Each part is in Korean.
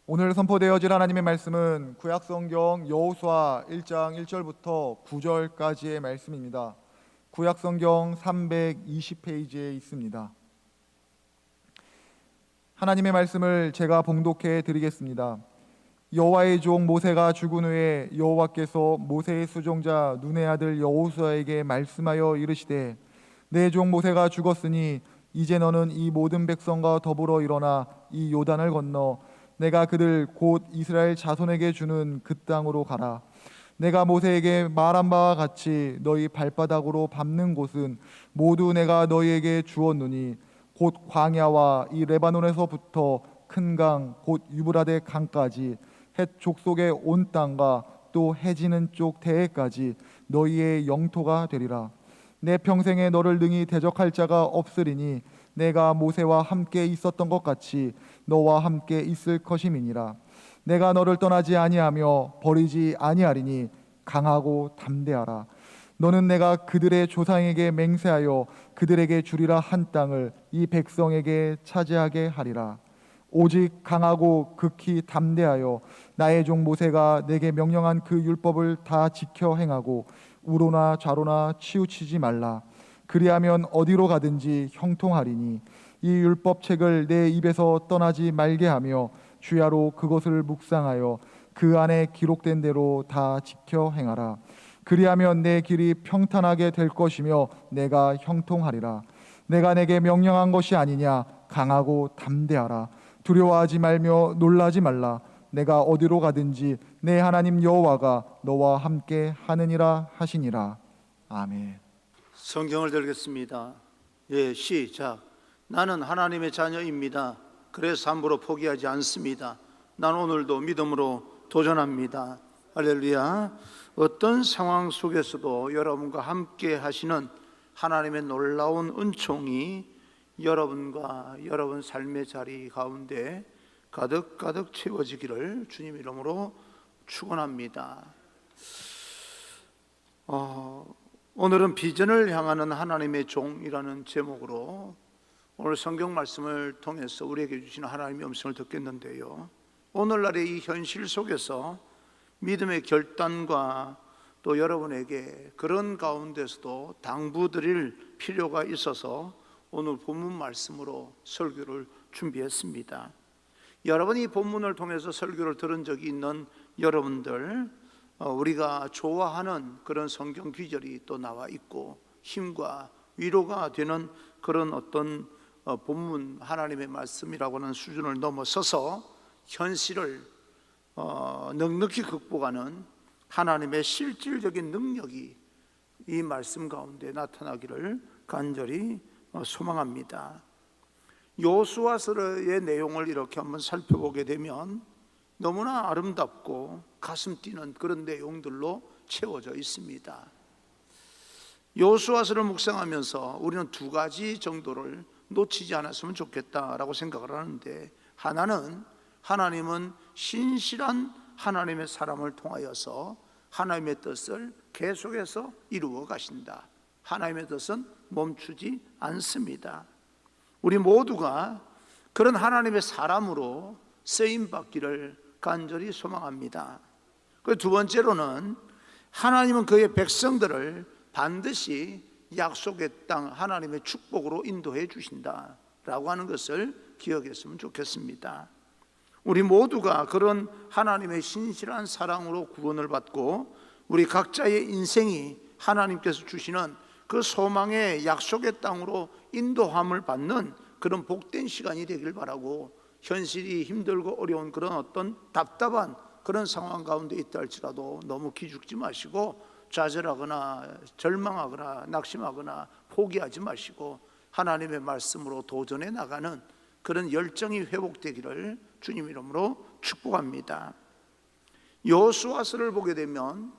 오늘 선포되어질 하나님의 말씀은 구약성경 여호수아 1장 1절부터 9절까지의 말씀입니다. 구약성경 320페이지에 있습니다. 하나님의 말씀을 제가 봉독해 드리겠습니다. 여호와의 종 모세가 죽은 후에 여호와께서 모세의 수종자 눈의 아들 여호수아에게 말씀하여 이르시되, 내 종 모세가 죽었으니 이제 너는 이 모든 백성과 더불어 일어나 이 요단을 건너 내가 그들 곧 이스라엘 자손에게 주는 그 땅으로 가라. 내가 모세에게 말한 바와 같이 너희 발바닥으로 밟는 곳은 모두 내가 너희에게 주었노니 곧 광야와 이 레바논에서부터 큰 강 곧 유브라데 강까지 헷 족속의 온 땅과 또 해지는 쪽 대해까지 너희의 영토가 되리라. 내 평생에 너를 능히 대적할 자가 없으리니 내가 모세와 함께 있었던 것 같이 너와 함께 있을 것임이니라. 내가 너를 떠나지 아니하며 버리지 아니하리니 강하고 담대하라. 너는 내가 그들의 조상에게 맹세하여 그들에게 주리라 한 땅을 이 백성에게 차지하게 하리라. 오직 강하고 극히 담대하여 나의 종 모세가 내게 명령한 그 율법을 다 지켜 행하고 우로나 좌로나 치우치지 말라. 그리하면 어디로 가든지 형통하리니 이 율법책을 내 입에서 떠나지 말게 하며 주야로 그것을 묵상하여 그 안에 기록된 대로 다 지켜 행하라. 그리하면 내 길이 평탄하게 될 것이며 내가 형통하리라. 내가 내게 명령한 것이 아니냐. 강하고 담대하라. 두려워하지 말며 놀라지 말라. 내가 어디로 가든지 내 하나님 여호와가 너와 함께 하느니라 하시니라. 아멘. 성경을 들겠습니다. 시작. 나는 하나님의 자녀입니다. 그래서 함부로 포기하지 않습니다. 난 오늘도 믿음으로 도전합니다. 할렐루야. 어떤 상황 속에서도 여러분과 함께 하시는 하나님의 놀라운 은총이 여러분과 여러분 삶의 자리 가운데 가득가득 채워지기를 주님 이름으로 축원합니다. 오늘은 비전을 향하는 하나님의 종이라는 제목으로 오늘 성경 말씀을 통해서 우리에게 주시는 하나님의 음성을 듣겠는데요, 오늘날의 이 현실 속에서 믿음의 결단과 또 여러분에게 그런 가운데서도 당부드릴 필요가 있어서 오늘 본문 말씀으로 설교를 준비했습니다. 여러분이 이 본문을 통해서 설교를 들은 적이 있는 여러분들, 우리가 좋아하는 그런 성경 귀절이 또 나와 있고 힘과 위로가 되는 그런 어떤 본문 하나님의 말씀이라고 하는 수준을 넘어서서 현실을 넉넉히 극복하는 하나님의 실질적인 능력이 이 말씀 가운데 나타나기를 간절히 소망합니다. 여호수아서의 내용을 이렇게 한번 살펴보게 되면 너무나 아름답고 가슴 뛰는 그런 내용들로 채워져 있습니다. 여호수아서를 묵상하면서 우리는 두 가지 정도를 놓치지 않았으면 좋겠다라고 생각을 하는데, 하나는 하나님은 신실한 하나님의 사람을 통하여서 하나님의 뜻을 계속해서 이루어 가신다. 하나님의 뜻은 멈추지 않습니다. 우리 모두가 그런 하나님의 사람으로 쓰임받기를 간절히 소망합니다. 그 두 번째로는 하나님은 그의 백성들을 반드시 약속의 땅 하나님의 축복으로 인도해 주신다라고 하는 것을 기억했으면 좋겠습니다. 우리 모두가 그런 하나님의 신실한 사랑으로 구원을 받고 우리 각자의 인생이 하나님께서 주시는 그 소망의 약속의 땅으로 인도함을 받는 그런 복된 시간이 되길 바라고, 현실이 힘들고 어려운 그런 어떤 답답한 그런 상황 가운데 있다 할지라도 너무 기죽지 마시고 좌절하거나 절망하거나 낙심하거나 포기하지 마시고 하나님의 말씀으로 도전해 나가는 그런 열정이 회복되기를 주님 이름으로 축복합니다. 여호수아서를 보게 되면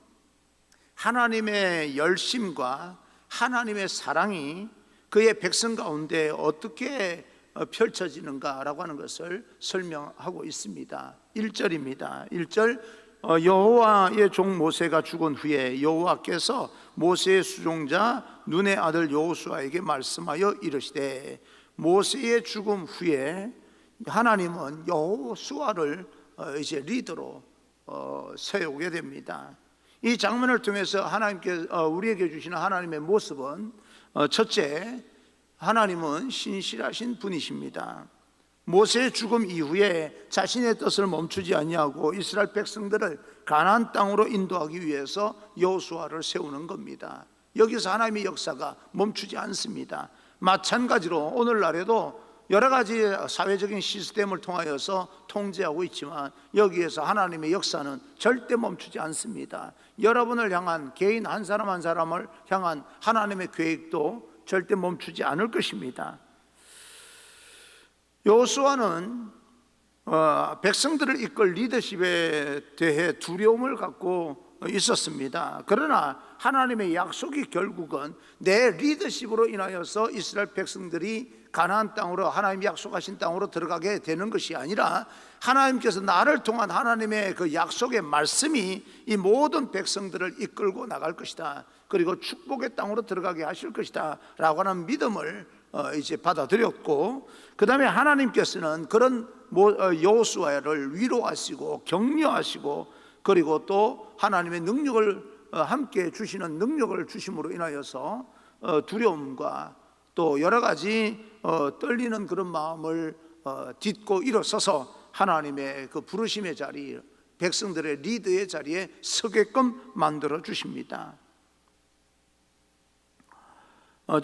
하나님의 열심과 하나님의 사랑이 그의 백성 가운데 어떻게 펼쳐지는가라고 하는 것을 설명하고 있습니다. 1절입니다. 1절, 여호와의 종 모세가 죽은 후에 여호와께서 모세의 수종자 눈의 아들 여호수아에게 말씀하여 이르시되, 모세의 죽음 후에 하나님은 여호수아를 이제 리더로 세우게 됩니다. 이 장면을 통해서 하나님께 우리에게 주시는 하나님의 모습은 첫째, 하나님은 신실하신 분이십니다. 모세의 죽음 이후에 자신의 뜻을 멈추지 아니하고 이스라엘 백성들을 가나안 땅으로 인도하기 위해서 여호수아를 세우는 겁니다. 여기서 하나님의 역사가 멈추지 않습니다. 마찬가지로 오늘날에도 여러 가지 사회적인 시스템을 통하여서 통제하고 있지만 여기에서 하나님의 역사는 절대 멈추지 않습니다. 여러분을 향한 개인 한 사람 한 사람을 향한 하나님의 계획도 절대 멈추지 않을 것입니다. 여호수아는 백성들을 이끌 리더십에 대해 두려움을 갖고 있었습니다. 그러나 하나님의 약속이 결국은 내 리더십으로 인하여서 이스라엘 백성들이 가나안 땅으로, 하나님이 약속하신 땅으로 들어가게 되는 것이 아니라 하나님께서 나를 통한 하나님의 그 약속의 말씀이 이 모든 백성들을 이끌고 나갈 것이다, 그리고 축복의 땅으로 들어가게 하실 것이다 라고 하는 믿음을 이제 받아들였고, 그 다음에 하나님께서는 그런 여호수아를 위로하시고 격려하시고, 그리고 또 하나님의 능력을 함께 주시는 능력을 주심으로 인하여서 두려움과 또 여러 가지 떨리는 그런 마음을 딛고 일어서서 하나님의 그 부르심의 자리, 백성들의 리더의 자리에 서게끔 만들어 주십니다.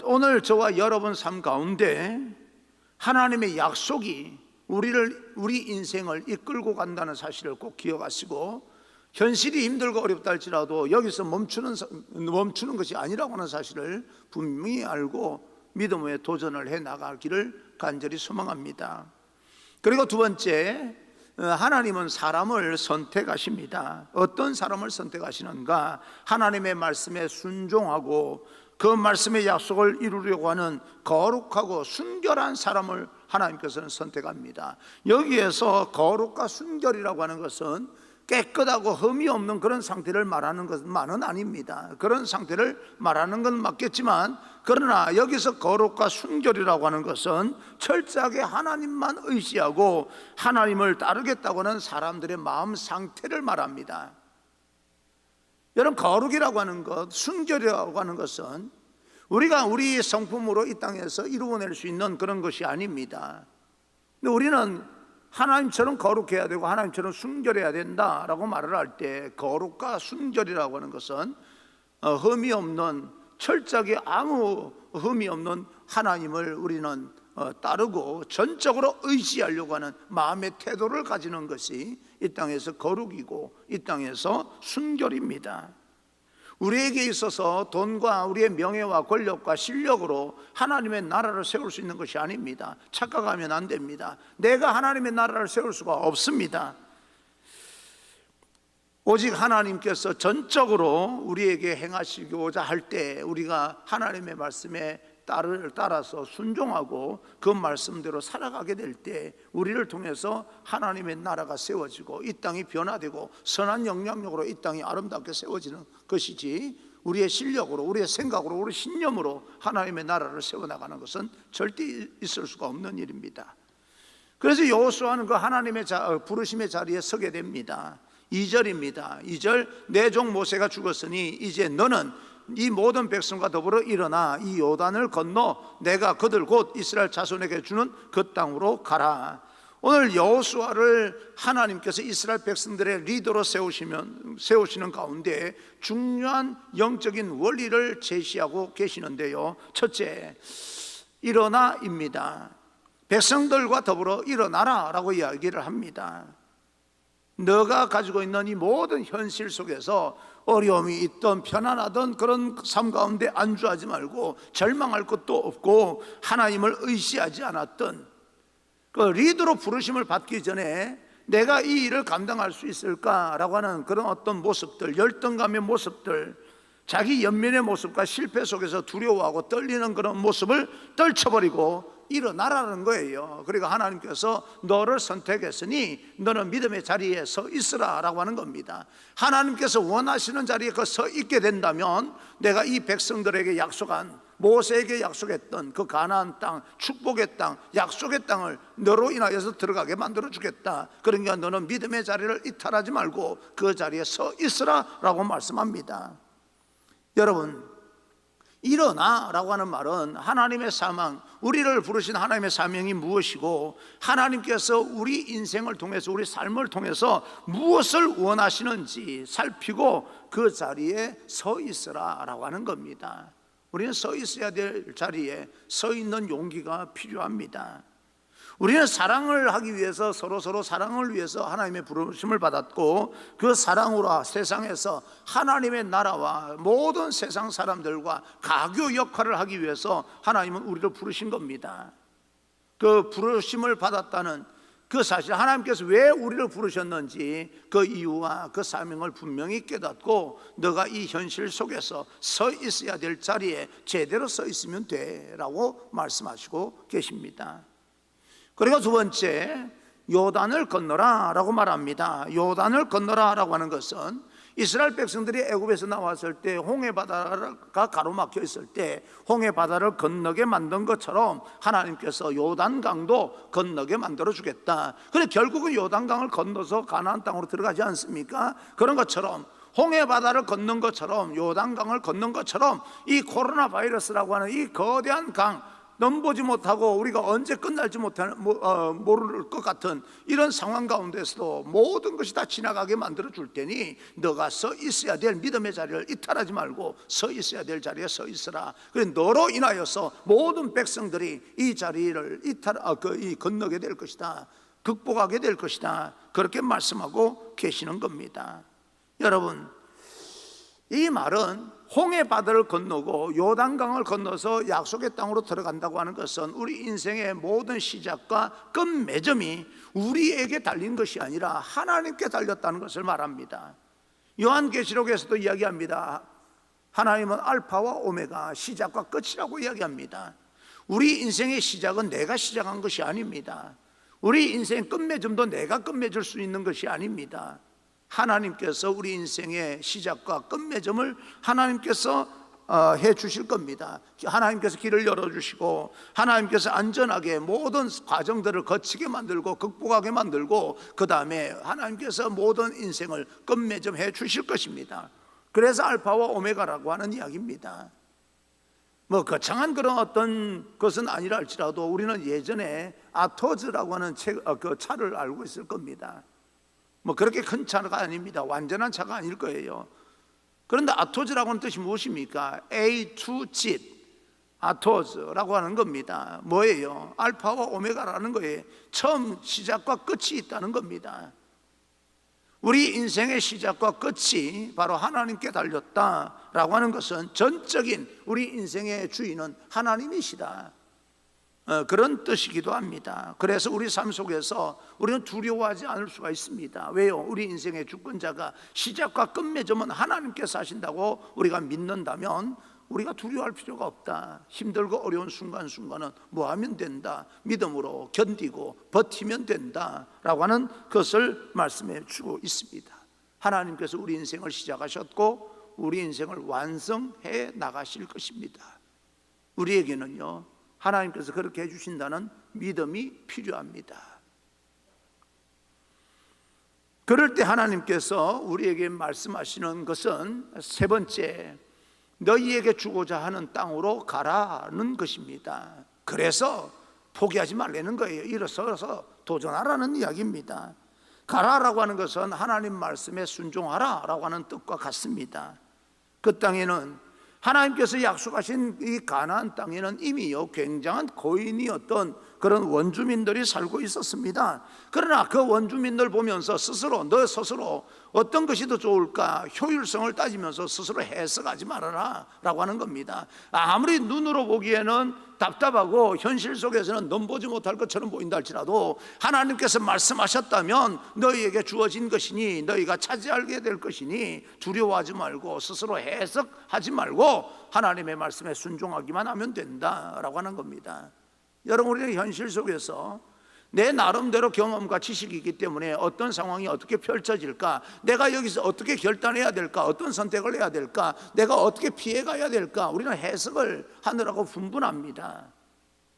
오늘 저와 여러분 삶 가운데 하나님의 약속이 우리 인생을 이끌고 간다는 사실을 꼭 기억하시고, 현실이 힘들고 어렵다 할지라도 여기서 멈추는 것이 아니라고 하는 사실을 분명히 알고 믿음의 도전을 해 나가기를 간절히 소망합니다. 그리고 두 번째, 하나님은 사람을 선택하십니다. 어떤 사람을 선택하시는가? 하나님의 말씀에 순종하고 그 말씀의 약속을 이루려고 하는 거룩하고 순결한 사람을 하나님께서는 선택합니다. 여기에서 거룩과 순결이라고 하는 것은 깨끗하고 흠이 없는 그런 상태를 말하는 것만은 아닙니다. 그런 상태를 말하는 건 맞겠지만, 그러나 여기서 거룩과 순결이라고 하는 것은 철저하게 하나님만 의지하고 하나님을 따르겠다고 하는 사람들의 마음 상태를 말합니다. 여러분, 거룩이라고 하는 것, 순결이라고 하는 것은 우리가 우리 성품으로 이 땅에서 이루어낼 수 있는 그런 것이 아닙니다. 근데 우리는 하나님처럼 거룩해야 되고 하나님처럼 순결해야 된다라고 말을 할 때, 거룩과 순결이라고 하는 것은 흠이 없는, 철저하게 아무 흠이 없는 하나님을 우리는 따르고 전적으로 의지하려고 하는 마음의 태도를 가지는 것이 이 땅에서 거룩이고 이 땅에서 순결입니다. 우리에게 있어서 돈과 우리의 명예와 권력과 실력으로 하나님의 나라를 세울 수 있는 것이 아닙니다. 착각하면 안 됩니다. 내가 하나님의 나라를 세울 수가 없습니다. 오직 하나님께서 전적으로 우리에게 행하시고자 할 때 우리가 하나님의 말씀에 따라서 순종하고 그 말씀대로 살아가게 될 때 우리를 통해서 하나님의 나라가 세워지고 이 땅이 변화되고 선한 영향력으로 이 땅이 아름답게 세워지는 것이지, 우리의 실력으로, 우리의 생각으로, 우리의 신념으로 하나님의 나라를 세워나가는 것은 절대 있을 수가 없는 일입니다. 그래서 여호수아는 그 하나님의 부르심의 자리에 서게 됩니다. 2절입니다. 2절, 내 종 모세가 죽었으니 이제 너는 이 모든 백성과 더불어 일어나 이 요단을 건너 내가 그들 곧 이스라엘 자손에게 주는 그 땅으로 가라. 오늘 여호수아를 하나님께서 이스라엘 백성들의 리더로 세우시는 가운데 중요한 영적인 원리를 제시하고 계시는데요, 첫째, 일어나입니다. 백성들과 더불어 일어나라 라고 이야기를 합니다. 너가 가지고 있는 이 모든 현실 속에서 어려움이 있던 편안하던 그런 삶 가운데 안주하지 말고 절망할 것도 없고 하나님을 의지하지 않았던 그 리더로 부르심을 받기 전에 내가 이 일을 감당할 수 있을까라고 하는 그런 어떤 모습들, 열등감의 모습들, 자기 연민의 모습과 실패 속에서 두려워하고 떨리는 그런 모습을 떨쳐버리고 일어나라는 거예요. 그리고 하나님께서 너를 선택했으니 너는 믿음의 자리에 서 있으라 라고 하는 겁니다. 하나님께서 원하시는 자리에 서 있게 된다면 내가 이 백성들에게 약속한 모세에게 약속했던 그 가나안 땅, 축복의 땅, 약속의 땅을 너로 인하여서 들어가게 만들어 주겠다. 그러니까 너는 믿음의 자리를 이탈하지 말고 그 자리에 서 있으라 라고 말씀합니다. 여러분, 일어나 라고 하는 말은 하나님의 사명, 우리를 부르신 하나님의 사명이 무엇이고 하나님께서 우리 인생을 통해서, 우리 삶을 통해서 무엇을 원하시는지 살피고 그 자리에 서 있으라 라고 하는 겁니다. 우리는 서 있어야 될 자리에 서 있는 용기가 필요합니다. 우리는 사랑을 하기 위해서 서로 사랑을 위해서 하나님의 부르심을 받았고, 그 사랑으로 세상에서 하나님의 나라와 모든 세상 사람들과 가교 역할을 하기 위해서 하나님은 우리를 부르신 겁니다. 그 부르심을 받았다는 그 사실, 하나님께서 왜 우리를 부르셨는지 그 이유와 그 사명을 분명히 깨닫고 너가 이 현실 속에서 서 있어야 될 자리에 제대로 서 있으면 돼라고 말씀하시고 계십니다. 그리고 두 번째, 요단을 건너라 라고 말합니다. 요단을 건너라 라고 하는 것은 이스라엘 백성들이 애굽에서 나왔을 때 홍해바다가 가로막혀 있을 때 홍해바다를 건너게 만든 것처럼 하나님께서 요단강도 건너게 만들어 주겠다. 그래 결국은 요단강을 건너서 가나안 땅으로 들어가지 않습니까? 그런 것처럼 홍해바다를 건넌 것처럼, 요단강을 건넌 것처럼 이 코로나 바이러스라고 하는 이 거대한 강, 넘보지 못하고 우리가 언제 끝날지 모를 것 같은 이런 상황 가운데서도 모든 것이 다 지나가게 만들어 줄 테니 너가 서 있어야 될 믿음의 자리를 이탈하지 말고 서 있어야 될 자리에 서 있으라. 그래 너로 인하여서 모든 백성들이 이 자리를 건너게 될 것이다, 극복하게 될 것이다, 그렇게 말씀하고 계시는 겁니다. 여러분, 이 말은 홍해바다를 건너고 요단강을 건너서 약속의 땅으로 들어간다고 하는 것은 우리 인생의 모든 시작과 끝맺음이 우리에게 달린 것이 아니라 하나님께 달렸다는 것을 말합니다. 요한계시록에서도 이야기합니다. 하나님은 알파와 오메가, 시작과 끝이라고 이야기합니다. 우리 인생의 시작은 내가 시작한 것이 아닙니다. 우리 인생의 끝맺음도 내가 끝맺을 수 있는 것이 아닙니다. 하나님께서 우리 인생의 시작과 끝맺음을 하나님께서 해 주실 겁니다. 하나님께서 길을 열어주시고 하나님께서 안전하게 모든 과정들을 거치게 만들고 극복하게 만들고 그 다음에 하나님께서 모든 인생을 끝맺음 해 주실 것입니다. 그래서 알파와 오메가라고 하는 이야기입니다. 뭐 거창한 그런 어떤 것은 아니라 할지라도 우리는 예전에 아토즈라고 하는 그 차를 알고 있을 겁니다. 뭐 그렇게 큰 차가 아닙니다. 완전한 차가 아닐 거예요. 그런데 아토즈라고 하는 뜻이 무엇입니까? A to Z, 아토즈라고 하는 겁니다. 뭐예요? 알파와 오메가라는 거예요. 처음, 시작과 끝이 있다는 겁니다. 우리 인생의 시작과 끝이 바로 하나님께 달렸다라고 하는 것은 전적인 우리 인생의 주인은 하나님이시다, 그런 뜻이기도 합니다. 그래서 우리 삶 속에서 우리는 두려워하지 않을 수가 있습니다. 왜요? 우리 인생의 주권자가 시작과 끝맺음은 하나님께서 하신다고 우리가 믿는다면 우리가 두려워할 필요가 없다. 힘들고 어려운 순간순간은 뭐 하면 된다, 믿음으로 견디고 버티면 된다 라고 하는 것을 말씀해 주고 있습니다. 하나님께서 우리 인생을 시작하셨고 우리 인생을 완성해 나가실 것입니다. 우리에게는요, 하나님께서 그렇게 해주신다는 믿음이 필요합니다. 그럴 때 하나님께서 우리에게 말씀하시는 것은 세 번째, 너희에게 주고자 하는 땅으로 가라는 것입니다. 그래서 포기하지 말라는 거예요. 일어서서 도전하라는 이야기입니다. 가라라고 하는 것은 하나님 말씀에 순종하라라고 하는 뜻과 같습니다. 그 땅에는 하나님께서 약속하신 이 가나안 땅에는 이미요 굉장한 고인이었던 그런 원주민들이 살고 있었습니다. 그러나 그 원주민들 보면서 너 스스로 어떤 것이 더 좋을까 효율성을 따지면서 스스로 해석하지 말아라 라고 하는 겁니다. 아무리 눈으로 보기에는 답답하고 현실 속에서는 넘보지 못할 것처럼 보인다 할지라도 하나님께서 말씀하셨다면 너희에게 주어진 것이니 너희가 차지하게 될 것이니 두려워하지 말고 스스로 해석하지 말고 하나님의 말씀에 순종하기만 하면 된다라고 하는 겁니다. 여러분, 우리는 현실 속에서 내 나름대로 경험과 지식이 있기 때문에 어떤 상황이 어떻게 펼쳐질까, 내가 여기서 어떻게 결단해야 될까, 어떤 선택을 해야 될까, 내가 어떻게 피해가야 될까, 우리는 해석을 하느라고 분분합니다.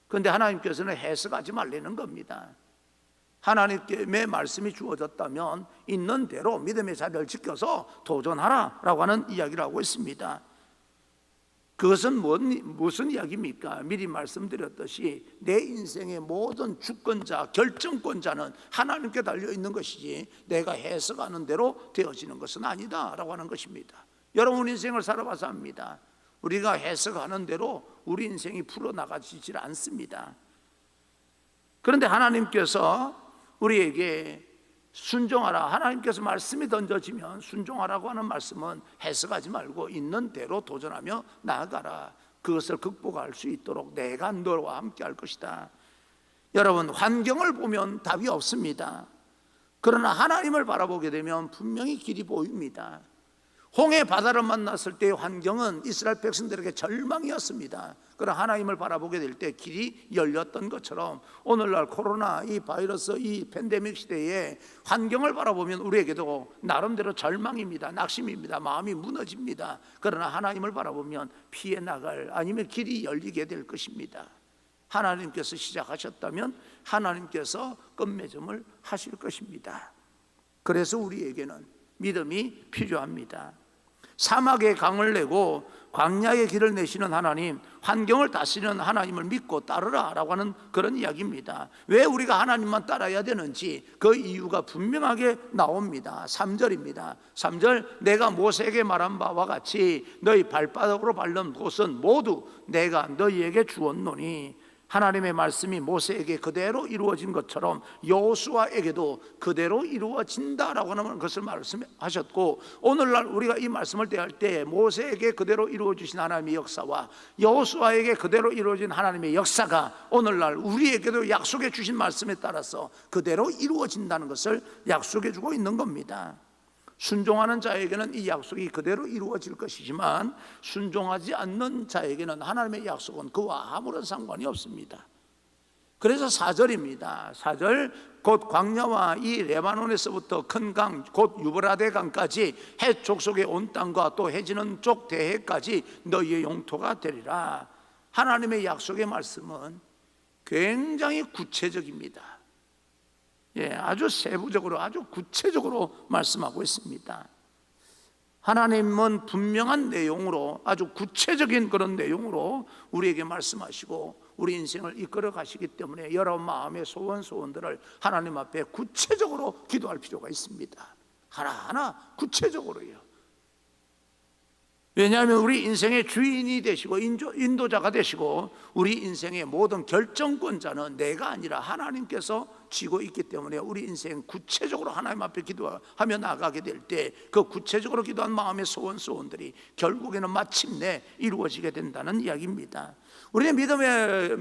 그런데 하나님께서는 해석하지 말라는 겁니다. 하나님의 말씀이 주어졌다면 있는 대로 믿음의 자리를 지켜서 도전하라라고 하는 이야기를 하고 있습니다. 그것은 무슨 이야기입니까? 미리 말씀드렸듯이 내 인생의 모든 주권자, 결정권자는 하나님께 달려있는 것이지 내가 해석하는 대로 되어지는 것은 아니다라고 하는 것입니다. 여러분 인생을 살아봐서 압니다. 우리가 해석하는 대로 우리 인생이 풀어나가지질 않습니다. 그런데 하나님께서 우리에게 순종하라, 하나님께서 말씀이 던져지면 순종하라고 하는 말씀은 해석하지 말고 있는 대로 도전하며 나아가라. 그것을 극복할 수 있도록 내가 너와 함께 할 것이다. 여러분, 환경을 보면 답이 없습니다. 그러나 하나님을 바라보게 되면 분명히 길이 보입니다. 홍해 바다를 만났을 때의 환경은 이스라엘 백성들에게 절망이었습니다. 그러나 하나님을 바라보게 될 때 길이 열렸던 것처럼 오늘날 코로나 이 바이러스 이 팬데믹 시대에 환경을 바라보면 우리에게도 나름대로 절망입니다. 낙심입니다. 마음이 무너집니다. 그러나 하나님을 바라보면 피해 나갈 아니면 길이 열리게 될 것입니다. 하나님께서 시작하셨다면 하나님께서 끝맺음을 하실 것입니다. 그래서 우리에게는 믿음이 필요합니다. 사막에 강을 내고 광야의 길을 내시는 하나님, 환경을 다스리는 하나님을 믿고 따르라 라고 하는 그런 이야기입니다. 왜 우리가 하나님만 따라야 되는지 그 이유가 분명하게 나옵니다. 3절입니다 3절, 내가 모세에게 말한 바와 같이 너희 발바닥으로 밟는 곳은 모두 내가 너희에게 주었노니, 하나님의 말씀이 모세에게 그대로 이루어진 것처럼 여호수아에게도 그대로 이루어진다라고 하는 것을 말씀하셨고, 오늘날 우리가 이 말씀을 대할 때 모세에게 그대로 이루어주신 하나님의 역사와 여호수아에게 그대로 이루어진 하나님의 역사가 오늘날 우리에게도 약속해 주신 말씀에 따라서 그대로 이루어진다는 것을 약속해 주고 있는 겁니다. 순종하는 자에게는 이 약속이 그대로 이루어질 것이지만 순종하지 않는 자에게는 하나님의 약속은 그와 아무런 상관이 없습니다. 그래서 4절입니다 4절, 곧 광야와 이 레바논에서부터 큰 강 곧 유브라데 강까지 해 족속의 온 땅과 또 해지는 쪽 대해까지 너희의 영토가 되리라. 하나님의 약속의 말씀은 굉장히 구체적입니다. 아주 세부적으로 아주 구체적으로 말씀하고 있습니다. 하나님은 분명한 내용으로 아주 구체적인 그런 내용으로 우리에게 말씀하시고 우리 인생을 이끌어 가시기 때문에 여러분 마음의 소원들을 하나님 앞에 구체적으로 기도할 필요가 있습니다. 하나하나 구체적으로요. 왜냐하면 우리 인생의 주인이 되시고 인도자가 되시고 우리 인생의 모든 결정권자는 내가 아니라 하나님께서 쥐고 있기 때문에 우리 인생 구체적으로 하나님 앞에 기도하며 나가게 될 때 그 구체적으로 기도한 마음의 소원들이 결국에는 마침내 이루어지게 된다는 이야기입니다. 우리는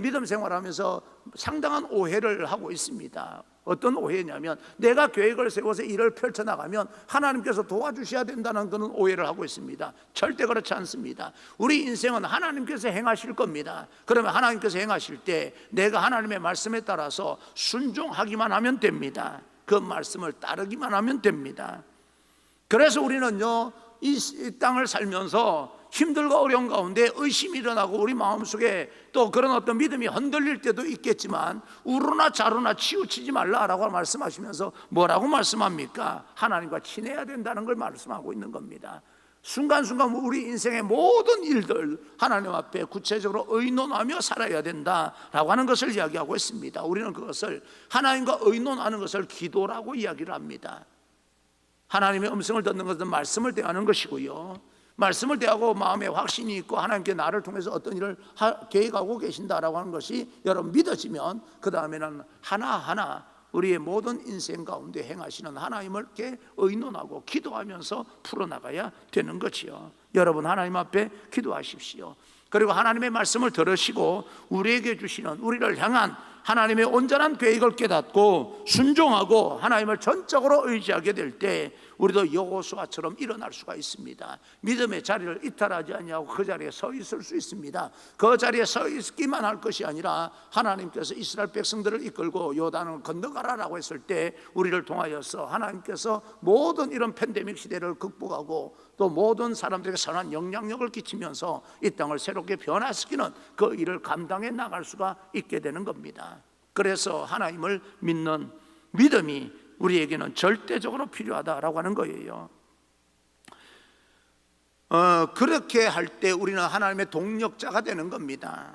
믿음 생활하면서 상당한 오해를 하고 있습니다. 어떤 오해냐면 내가 계획을 세워서 일을 펼쳐나가면 하나님께서 도와주셔야 된다는 그런 오해를 하고 있습니다. 절대 그렇지 않습니다. 우리 인생은 하나님께서 행하실 겁니다. 그러면 하나님께서 행하실 때 내가 하나님의 말씀에 따라서 순종하기만 하면 됩니다. 그 말씀을 따르기만 하면 됩니다. 그래서 우리는요 이 땅을 살면서 힘들고 어려운 가운데 의심이 일어나고 우리 마음속에 또 그런 어떤 믿음이 흔들릴 때도 있겠지만 우르나 자르나 치우치지 말라라고 말씀하시면서 뭐라고 말씀합니까? 하나님과 친해야 된다는 걸 말씀하고 있는 겁니다. 순간순간 우리 인생의 모든 일들 하나님 앞에 구체적으로 의논하며 살아야 된다라고 하는 것을 이야기하고 있습니다. 우리는 그것을 하나님과 의논하는 것을 기도라고 이야기를 합니다. 하나님의 음성을 듣는 것은 말씀을 대하는 것이고요, 말씀을 대하고 마음에 확신이 있고 하나님께 나를 통해서 어떤 일을 계획하고 계신다라고 하는 것이 여러분 믿어지면 그 다음에는 하나하나 우리의 모든 인생 가운데 행하시는 하나님을 의논하고 기도하면서 풀어나가야 되는 것이요. 여러분 하나님 앞에 기도하십시오. 그리고 하나님의 말씀을 들으시고 우리에게 주시는 우리를 향한 하나님의 온전한 계획을 깨닫고 순종하고 하나님을 전적으로 의지하게 될 때 우리도 여호수아처럼 일어날 수가 있습니다. 믿음의 자리를 이탈하지 아니하고 그 자리에 서 있을 수 있습니다. 그 자리에 서 있기만 할 것이 아니라 하나님께서 이스라엘 백성들을 이끌고 요단을 건너가라라고 했을 때 우리를 통하여서 하나님께서 모든 이런 팬데믹 시대를 극복하고 또 모든 사람들에게 선한 영향력을 끼치면서 이 땅을 새롭게 변화시키는 그 일을 감당해 나갈 수가 있게 되는 겁니다. 그래서 하나님을 믿는 믿음이 우리에게는 절대적으로 필요하다라고 하는 거예요. 그렇게 할 때 우리는 하나님의 동력자가 되는 겁니다.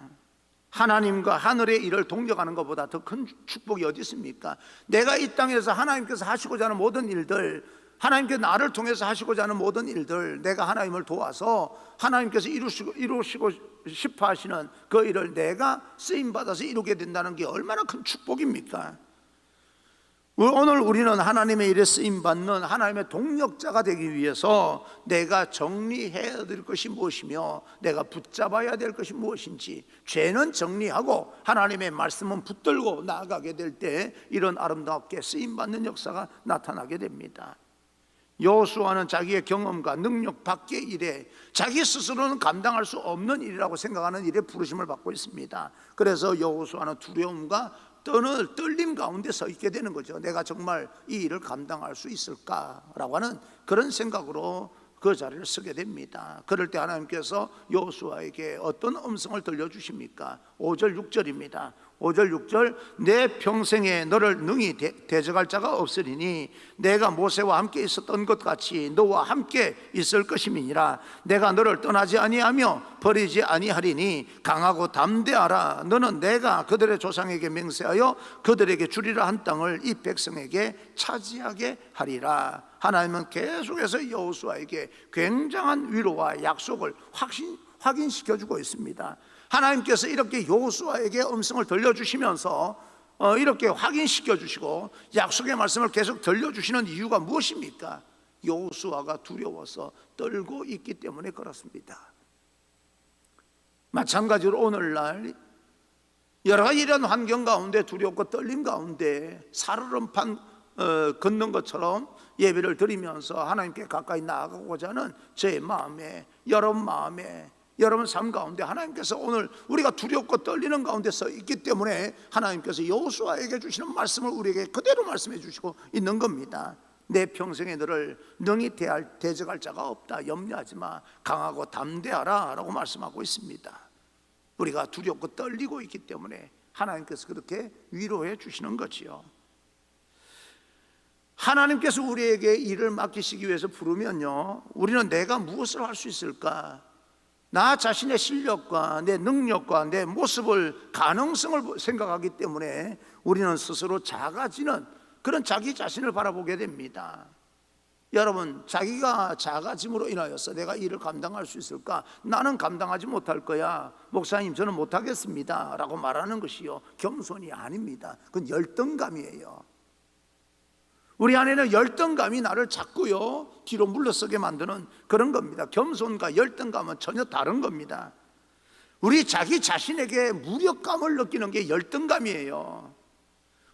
하나님과 하늘의 일을 동력하는 것보다 더 큰 축복이 어디 있습니까? 내가 이 땅에서 하나님께서 하시고자 하는 모든 일들, 하나님께서 나를 통해서 하시고자 하는 모든 일들, 내가 하나님을 도와서 하나님께서 이루시고 싶어 하시는 그 일을 내가 쓰임받아서 이루게 된다는 게 얼마나 큰 축복입니까? 오늘 우리는 하나님의 일에 쓰임받는 하나님의 동력자가 되기 위해서 내가 정리해야 될 것이 무엇이며 내가 붙잡아야 될 것이 무엇인지, 죄는 정리하고 하나님의 말씀은 붙들고 나아가게 될 때 이런 아름답게 쓰임받는 역사가 나타나게 됩니다. 여호수아는 자기의 경험과 능력 밖의 일에 자기 스스로는 감당할 수 없는 일이라고 생각하는 일에 부르심을 받고 있습니다. 그래서 여호수아는 두려움과 떨림 가운데 서 있게 되는 거죠. 내가 정말 이 일을 감당할 수 있을까라고 하는 그런 생각으로 그 자리를 서게 됩니다. 그럴 때 하나님께서 여호수아에게 어떤 음성을 들려주십니까? 5절 6절입니다. 5절 6절 내 평생에 너를 능히 대적할 자가 없으리니 내가 모세와 함께 있었던 것 같이 너와 함께 있을 것임이니라. 내가 너를 떠나지 아니하며 버리지 아니하리니 강하고 담대하라. 너는 내가 그들의 조상에게 맹세하여 그들에게 주리라 한 땅을 이 백성에게 차지하게 하리라. 하나님은 계속해서 여호수아에게 굉장한 위로와 약속을 확인시켜주고 있습니다. 하나님께서 이렇게 여호수아에게 음성을 들려주시면서 이렇게 확인시켜 주시고 약속의 말씀을 계속 들려주시는 이유가 무엇입니까? 여호수아가 두려워서 떨고 있기 때문에 그렇습니다. 마찬가지로 오늘날 여러 가지 이런 환경 가운데 두렵고 떨림 가운데 살얼음판 걷는 것처럼 예배를 드리면서 하나님께 가까이 나아가고자 하는 제 마음에, 여러분 마음에, 여러분 삶 가운데 하나님께서 오늘 우리가 두렵고 떨리는 가운데 서 있기 때문에 하나님께서 여호수아에게 주시는 말씀을 우리에게 그대로 말씀해 주시고 있는 겁니다. 내 평생에 너를 능히 대적할 자가 없다. 염려하지 마. 강하고 담대하라 라고 말씀하고 있습니다. 우리가 두렵고 떨리고 있기 때문에 하나님께서 그렇게 위로해 주시는 거지요. 하나님께서 우리에게 일을 맡기시기 위해서 부르면요, 우리는 내가 무엇을 할 수 있을까? 나 자신의 실력과 내 능력과 내 모습을, 가능성을 생각하기 때문에 우리는 스스로 작아지는 그런 자기 자신을 바라보게 됩니다. 여러분, 자기가 작아짐으로 인하여서 내가 일을 감당할 수 있을까? 나는 감당하지 못할 거야. 목사님, 저는 못하겠습니다 라고 말하는 것이요, 겸손이 아닙니다. 그건 열등감이에요. 우리 안에는 열등감이 나를 자꾸요 뒤로 물러서게 만드는 그런 겁니다. 겸손과 열등감은 전혀 다른 겁니다. 우리 자기 자신에게 무력감을 느끼는 게 열등감이에요.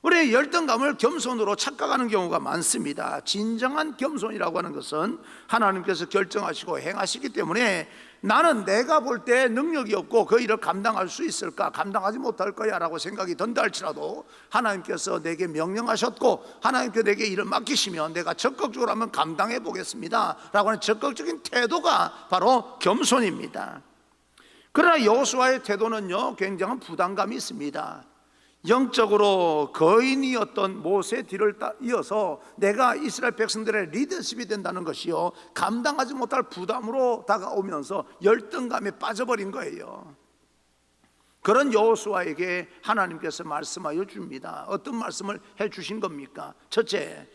우리의 열등감을 겸손으로 착각하는 경우가 많습니다. 진정한 겸손이라고 하는 것은 하나님께서 결정하시고 행하시기 때문에 나는 내가 볼 때 능력이 없고 그 일을 감당할 수 있을까? 감당하지 못할 거야 라고 생각이 든다 할지라도 하나님께서 내게 명령하셨고 하나님께서 내게 일을 맡기시면 내가 적극적으로 한번 감당해 보겠습니다 라고 하는 적극적인 태도가 바로 겸손입니다. 그러나 여호수아의 태도는요 굉장한 부담감이 있습니다. 영적으로 거인이었던 모세 뒤를 이어서 내가 이스라엘 백성들의 리더십이 된다는 것이요 감당하지 못할 부담으로 다가오면서 열등감에 빠져버린 거예요. 그런 여호수아에게 하나님께서 말씀하여 줍니다. 어떤 말씀을 해 주신 겁니까? 첫째,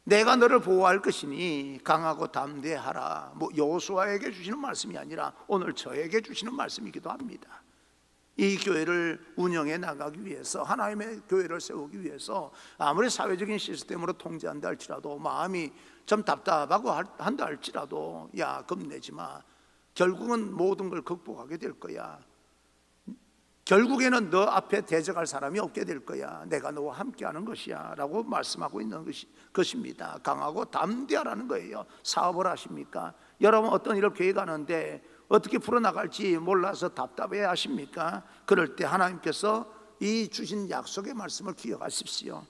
내가 너를 보호할 것이니 강하고 담대하라. 여호수아에게 주시는 말씀이 아니라 오늘 저에게 주시는 말씀이기도 합니다. 이 교회를 운영해 나가기 위해서, 하나님의 교회를 세우기 위해서 아무리 사회적인 시스템으로 통제한다 할지라도 마음이 좀 답답하고 한다 할지라도 야 겁내지 마. 결국은 모든 걸 극복하게 될 거야. 결국에는 너 앞에 대적할 사람이 없게 될 거야. 내가 너와 함께하는 것이야 라고 말씀하고 있는 것입니다. 강하고 담대하라는 거예요. 사업을 하십니까? 여러분 어떤 일을 계획하는데 어떻게 풀어나갈지 몰라서 답답해 하십니까? 그럴 때 하나님께서 이 주신 약속의 말씀을 기억하십시오.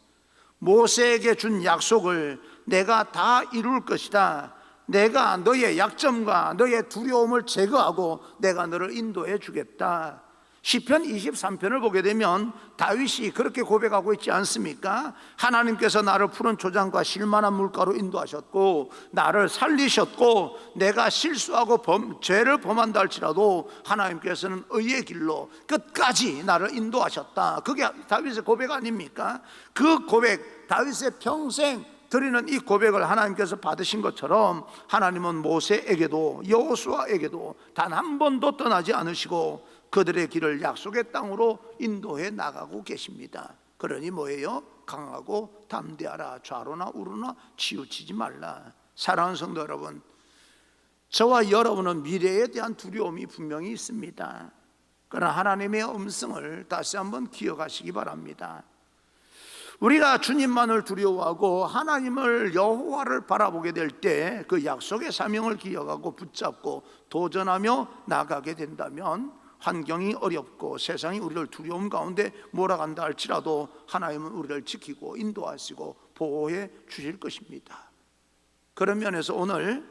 모세에게 준 약속을 내가 다 이룰 것이다. 내가 너의 약점과 너의 두려움을 제거하고 내가 너를 인도해 주겠다. 시편 23편을 보게 되면 다윗이 그렇게 고백하고 있지 않습니까? 하나님께서 나를 푸른 초장과 실만한 물가로 인도하셨고 나를 살리셨고 내가 실수하고 죄를 범한다 할지라도 하나님께서는 의의 길로 끝까지 나를 인도하셨다. 그게 다윗의 고백 아닙니까? 그 고백, 다윗의 평생 드리는 이 고백을 하나님께서 받으신 것처럼 하나님은 모세에게도 여호수아에게도 단 한 번도 떠나지 않으시고 그들의 길을 약속의 땅으로 인도해 나가고 계십니다. 그러니 뭐예요? 강하고 담대하라. 좌로나 우로나 치우치지 말라. 사랑하는 성도 여러분, 저와 여러분은 미래에 대한 두려움이 분명히 있습니다. 그러나 하나님의 음성을 다시 한번 기억하시기 바랍니다. 우리가 주님만을 두려워하고 하나님을 여호와를 바라보게 될 때 그 약속의 사명을 기억하고 붙잡고 도전하며 나가게 된다면 환경이 어렵고 세상이 우리를 두려움 가운데 몰아간다 할지라도 하나님은 우리를 지키고 인도하시고 보호해 주실 것입니다. 그런 면에서 오늘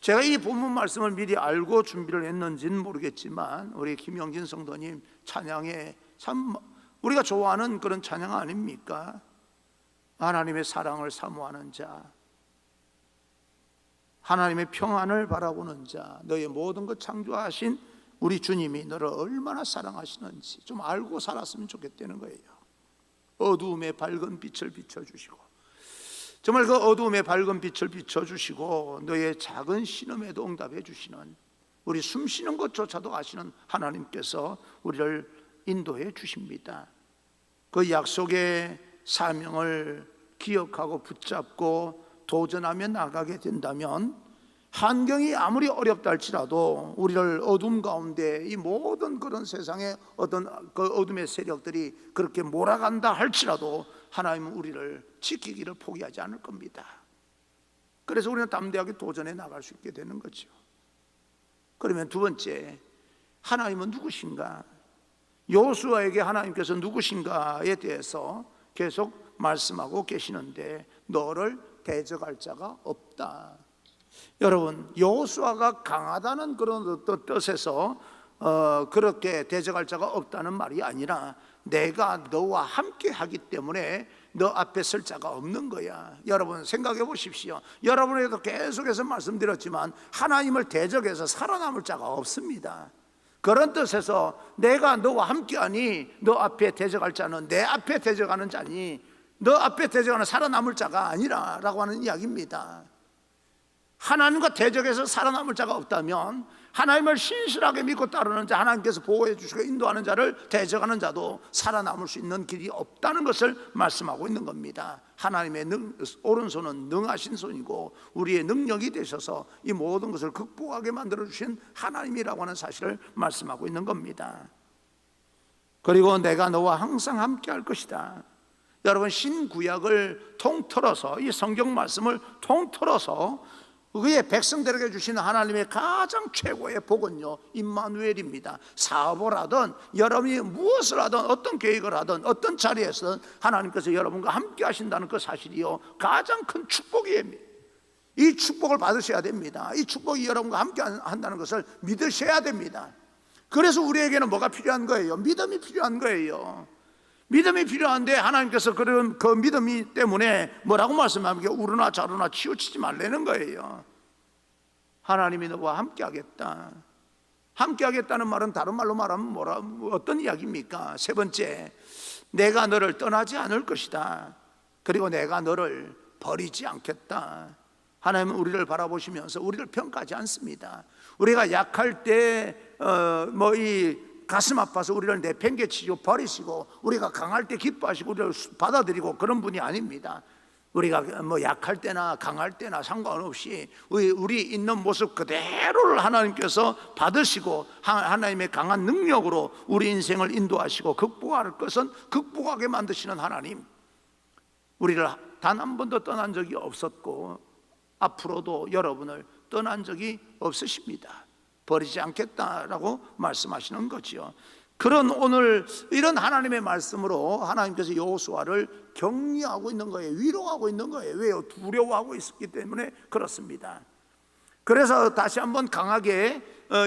제가 이 본문 말씀을 미리 알고 준비를 했는지는 모르겠지만 우리 김영진 성도님 찬양에 참 우리가 좋아하는 그런 찬양 아닙니까? 하나님의 사랑을 사모하는 자, 하나님의 평안을 바라보는 자, 너의 모든 것 창조하신 우리 주님이 너를 얼마나 사랑하시는지 좀 알고 살았으면 좋겠다는 거예요. 어두움에 밝은 빛을 비춰주시고 정말 그 어두움에 밝은 빛을 비춰주시고 너의 작은 신음에도 응답해 주시는 우리 숨쉬는 것조차도 아시는 하나님께서 우리를 인도해 주십니다. 그 약속의 사명을 기억하고 붙잡고 도전하며 나가게 된다면 환경이 아무리 어렵다 할지라도 우리를 어둠 가운데 이 모든 그런 세상의 어떤 그 어둠의 세력들이 그렇게 몰아간다 할지라도 하나님은 우리를 지키기를 포기하지 않을 겁니다. 그래서 우리는 담대하게 도전해 나갈 수 있게 되는 거죠. 그러면 두 번째, 하나님은 누구신가? 여호수아에게 하나님께서 누구신가에 대해서 계속 말씀하고 계시는데 너를 대적할 자가 없다. 여러분, 여호수아가 강하다는 그런 어떤 뜻에서 그렇게 대적할 자가 없다는 말이 아니라 내가 너와 함께 하기 때문에 너 앞에 설 자가 없는 거야. 여러분 생각해 보십시오. 여러분에게도 계속해서 말씀드렸지만 하나님을 대적해서 살아남을 자가 없습니다. 그런 뜻에서 내가 너와 함께하니 너 앞에 대적할 자는 내 앞에 대적하는 자니 너 앞에 대적하는 살아남을 자가 아니라 라고 하는 이야기입니다. 하나님과 대적해서 살아남을 자가 없다면 하나님을 신실하게 믿고 따르는 자, 하나님께서 보호해 주시고 인도하는 자를 대적하는 자도 살아남을 수 있는 길이 없다는 것을 말씀하고 있는 겁니다. 하나님의 오른손은 능하신 손이고 우리의 능력이 되셔서 이 모든 것을 극복하게 만들어 주신 하나님이라고 하는 사실을 말씀하고 있는 겁니다. 그리고 내가 너와 항상 함께 할 것이다. 여러분, 신구약을 통틀어서 이 성경 말씀을 통틀어서 그의 백성들에게 주시는 하나님의 가장 최고의 복은요, 임마누엘입니다. 사업을 하든 여러분이 무엇을 하든 어떤 계획을 하든 어떤 자리에서든 하나님께서 여러분과 함께 하신다는 그 사실이요, 가장 큰 축복이에요. 이 축복을 받으셔야 됩니다. 이 축복이 여러분과 함께 한다는 것을 믿으셔야 됩니다. 그래서 우리에게는 뭐가 필요한 거예요? 믿음이 필요한 거예요. 믿음이 필요한데 하나님께서 그런 그 믿음이 때문에 뭐라고 말씀합니까? 우르나 자르나 치우치지 말라는 거예요. 하나님이 너와 함께 하겠다. 함께 하겠다는 말은 다른 말로 말하면 어떤 이야기입니까? 세 번째, 내가 너를 떠나지 않을 것이다. 그리고 내가 너를 버리지 않겠다. 하나님은 우리를 바라보시면서 우리를 평가하지 않습니다. 우리가 약할 때 가슴 아파서 우리를 내팽개치고 버리시고 우리가 강할 때 기뻐하시고 우리를 받아들이고 그런 분이 아닙니다. 우리가 뭐 약할 때나 강할 때나 상관없이 우리 있는 모습 그대로를 하나님께서 받으시고 하나님의 강한 능력으로 우리 인생을 인도하시고 극복할 것은 극복하게 만드시는 하나님, 우리를 단 한 번도 떠난 적이 없었고 앞으로도 여러분을 떠난 적이 없으십니다. 버리지 않겠다라고 말씀하시는 거지요. 그런 오늘 이런 하나님의 말씀으로 하나님께서 여호수아를 격려하고 있는 거예요. 위로하고 있는 거예요. 왜요? 두려워하고 있었기 때문에 그렇습니다. 그래서 다시 한번 강하게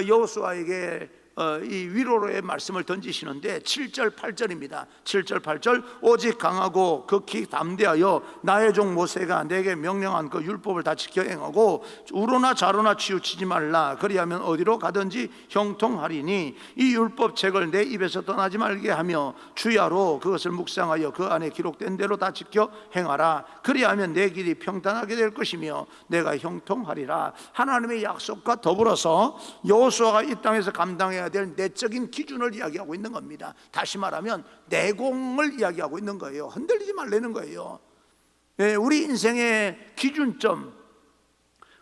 여호수아에게 이 위로의 말씀을 던지시는데 7절 8절입니다 7절 8절 오직 강하고 극히 담대하여 나의 종 모세가 내게 명령한 그 율법을 다 지켜 행하고 우로나 좌로나 치우치지 말라. 그리하면 어디로 가든지 형통하리니 이 율법책을 내 입에서 떠나지 말게 하며 주야로 그것을 묵상하여 그 안에 기록된 대로 다 지켜 행하라. 그리하면 내 길이 평탄하게 될 것이며 내가 형통하리라. 하나님의 약속과 더불어서 여호수아가 이 땅에서 감당해야 될 내적인 기준을 이야기하고 있는 겁니다. 다시 말하면 내공을 이야기하고 있는 거예요. 흔들리지 말라는 거예요. 우리 인생의 기준점,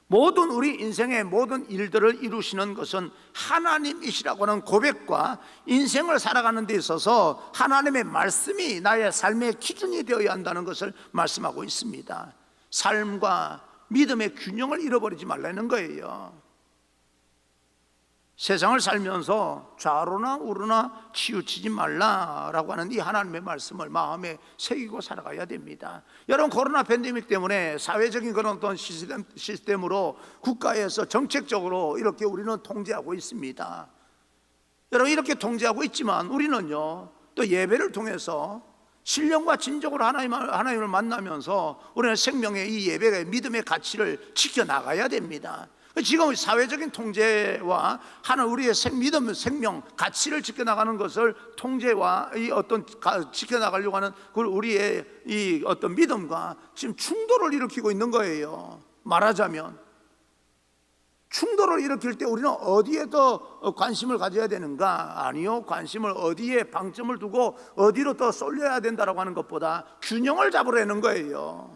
모든 우리 인생의 모든 일들을 이루시는 것은 하나님이시라고 하는 고백과 인생을 살아가는 데 있어서 하나님의 말씀이 나의 삶의 기준이 되어야 한다는 것을 말씀하고 있습니다. 삶과 믿음의 균형을 잃어버리지 말라는 거예요. 세상을 살면서 좌로나 우로나 치우치지 말라라고 하는 이 하나님의 말씀을 마음에 새기고 살아가야 됩니다. 여러분, 코로나 팬데믹 때문에 사회적인 그런 어떤 시스템으로 국가에서 정책적으로 이렇게 우리는 통제하고 있습니다. 여러분, 이렇게 통제하고 있지만 우리는요 또 예배를 통해서 신령과 진정으로 하나님을 만나면서 우리는 생명의 이 예배의 믿음의 가치를 지켜나가야 됩니다. 지금 사회적인 통제와 우리의 믿음, 생명, 가치를 지켜나가는 것을 통제와 이 어떤 지켜나가려고 하는 우리의 이 어떤 믿음과 지금 충돌을 일으키고 있는 거예요. 말하자면 충돌을 일으킬 때 우리는 어디에 더 관심을 가져야 되는가? 아니요, 관심을 어디에 방점을 두고 어디로 더 쏠려야 된다라고 하는 것보다 균형을 잡으려는 거예요.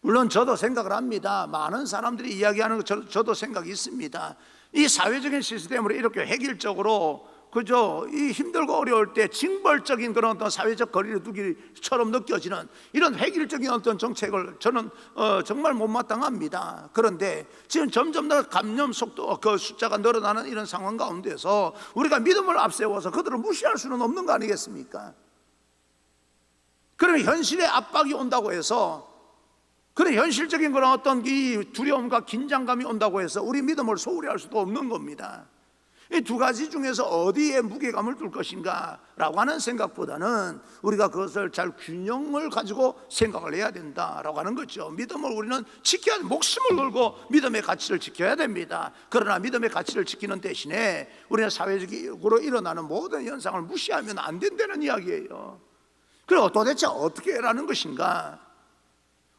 물론 저도 생각을 합니다. 많은 사람들이 이야기하는 거 저도 생각이 있습니다. 이 사회적인 시스템으로 이렇게 획일적으로 그저 이 힘들고 어려울 때 징벌적인 그런 어떤 사회적 거리를 두기처럼 느껴지는 이런 획일적인 어떤 정책을 저는 정말 못마땅합니다. 그런데 지금 점점 더 감염 속도 그 숫자가 늘어나는 이런 상황 가운데서 우리가 믿음을 앞세워서 그들을 무시할 수는 없는 거 아니겠습니까? 그러면 현실의 압박이 온다고 해서, 그런 현실적인 그런 어떤 이 두려움과 긴장감이 온다고 해서 우리 믿음을 소홀히 할 수도 없는 겁니다. 이 두 가지 중에서 어디에 무게감을 둘 것인가 라고 하는 생각보다는 우리가 그것을 잘 균형을 가지고 생각을 해야 된다라고 하는 거죠. 믿음을 우리는 지켜야, 목숨을 걸고 믿음의 가치를 지켜야 됩니다. 그러나 믿음의 가치를 지키는 대신에 우리는 사회적으로 일어나는 모든 현상을 무시하면 안 된다는 이야기예요. 그럼 도대체 어떻게 해라는 것인가?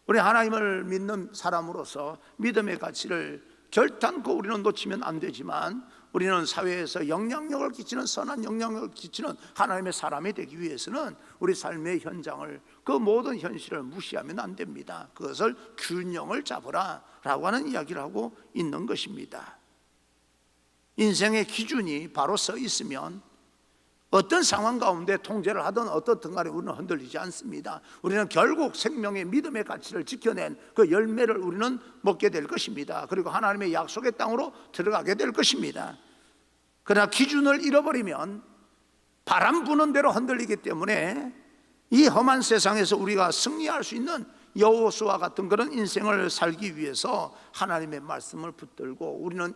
우리 하나님을 믿는 사람으로서 믿음의 가치를 결단코 우리는 놓치면 안 되지만, 우리는 사회에서 영향력을 끼치는, 선한 영향력을 끼치는 하나님의 사람이 되기 위해서는 우리 삶의 현장을, 그 모든 현실을 무시하면 안 됩니다. 그것을 균형을 잡으라 라고 하는 이야기를 하고 있는 것입니다. 인생의 기준이 바로 서 있으면 어떤 상황 가운데 통제를 하든 어떻든 간에 우리는 흔들리지 않습니다. 우리는 결국 생명의 믿음의 가치를 지켜낸 그 열매를 우리는 먹게 될 것입니다. 그리고 하나님의 약속의 땅으로 들어가게 될 것입니다. 그러나 기준을 잃어버리면 바람 부는 대로 흔들리기 때문에 이 험한 세상에서 우리가 승리할 수 있는 여호수아 같은 그런 인생을 살기 위해서 하나님의 말씀을 붙들고 우리는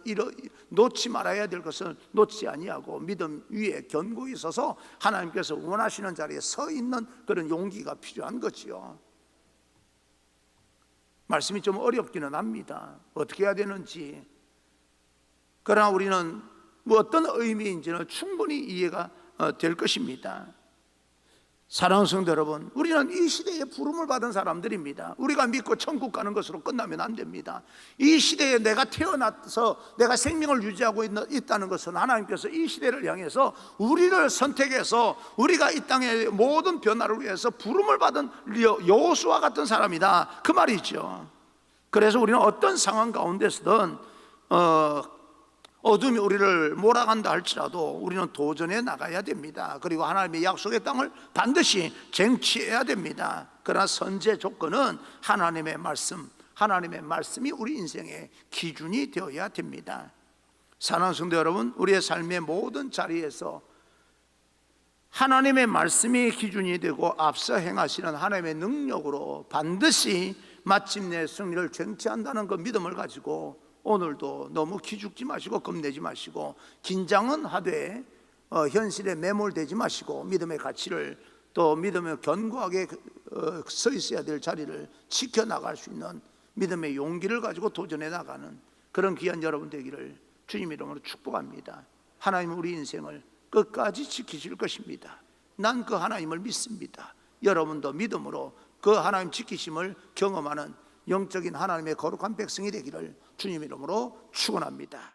놓지 말아야 될 것을 놓지 아니하고 믿음 위에 견고히 서서 하나님께서 원하시는 자리에 서 있는 그런 용기가 필요한 거지요. 말씀이 좀 어렵기는 합니다. 어떻게 해야 되는지. 그러나 우리는 뭐 어떤 의미인지는 충분히 이해가 될 것입니다. 사랑하는 성도 여러분, 우리는 이 시대에 부름을 받은 사람들입니다. 우리가 믿고 천국 가는 것으로 끝나면 안 됩니다. 이 시대에 내가 태어나서 내가 생명을 유지하고 있다는 것은 하나님께서 이 시대를 향해서 우리를 선택해서 우리가 이 땅의 모든 변화를 위해서 부름을 받은 여호수아 같은 사람이다, 그 말이죠. 그래서 우리는 어떤 상황 가운데서든 어둠이 우리를 몰아간다 할지라도 우리는 도전해 나가야 됩니다. 그리고 하나님의 약속의 땅을 반드시 쟁취해야 됩니다. 그러나 선제 조건은 하나님의 말씀이 우리 인생의 기준이 되어야 됩니다. 사랑하는 성도 여러분, 우리의 삶의 모든 자리에서 하나님의 말씀이 기준이 되고 앞서 행하시는 하나님의 능력으로 반드시 마침내 승리를 쟁취한다는 그 믿음을 가지고 오늘도 너무 기죽지 마시고 겁내지 마시고 긴장은 하되 현실에 매몰되지 마시고 믿음의 가치를 또 믿음의 견고하게 서 있어야 될 자리를 지켜나갈 수 있는 믿음의 용기를 가지고 도전해 나가는 그런 귀한 여러분 되기를 주님 이름으로 축복합니다. 하나님은 우리 인생을 끝까지 지키실 것입니다. 난 그 하나님을 믿습니다. 여러분도 믿음으로 그 하나님 지키심을 경험하는 영적인 하나님의 거룩한 백성이 되기를 주님 이름으로 축원합니다.